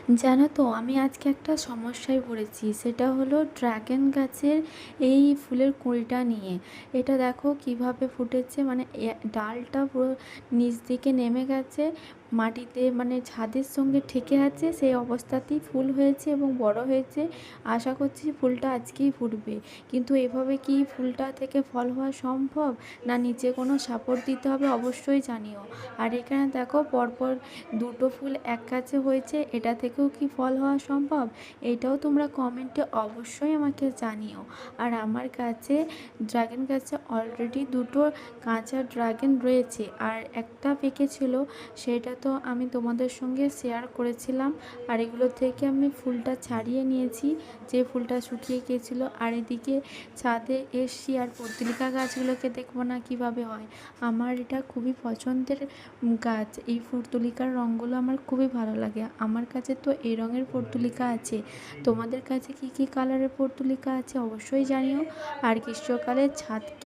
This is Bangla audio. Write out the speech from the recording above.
জানো তো আমি আজকে একটা সমস্যায় পড়েছি, সেটা হলো ড্রাগন গাছের এই ফুলের কুঁড়িটা নিয়ে। এটা দেখো কিভাবে ফুটেছে, মানে ডালটা পুরো নিচ দিকে নেমে গেছে মাটিতে, মানে ছাদের সঙ্গে ঠেকে আছে, সেই অবস্থাতেই ফুল হয়েছে এবং বড় হয়েছে। আশা করছি ফুলটা আজকেই ফুটবে, কিন্তু এভাবে কি ফুলটা থেকে ফল হওয়া সম্ভব, না নিচে কোনো সাপোর্ট দিতে হবে অবশ্যই জানিও। আর এখানে দেখো পরপর দুটো ফুল এক গাছে হয়েছে, এটা থেকেও কি ফল হওয়া সম্ভব, এটাও তোমরা কমেন্টে অবশ্যই আমাকে জানিও। আর আমার কাছে ড্রাগন গাছে অলরেডি দুটো কাঁচা ড্রাগন রয়েছে, আর একটা পেকেছিল, সেটা তো আমি তোমাদের সঙ্গে শেয়ার করেছিলাম। আর এগুলো থেকে আমি ফুলটা ছাড়িয়ে নিয়েছি, যে ফুলটা শুকিয়ে গিয়েছিল। আর এদিকে ছাদে এসছি, আর পত্রিকা গাছগুলোকে দেখবো না কিভাবে হয়। আমার এটা খুবই পছন্দের গাছ, এই পর্তুলিকার রঙগুলো আমার খুবই ভালো লাগে। আমার কাছে তো এই রঙের পর্তুলিকা আছে, তোমাদের কাছে কি কি কালারের পর্তুলিকা আছে অবশ্যই জানিও। আর গ্রীষ্মকালে ছাদ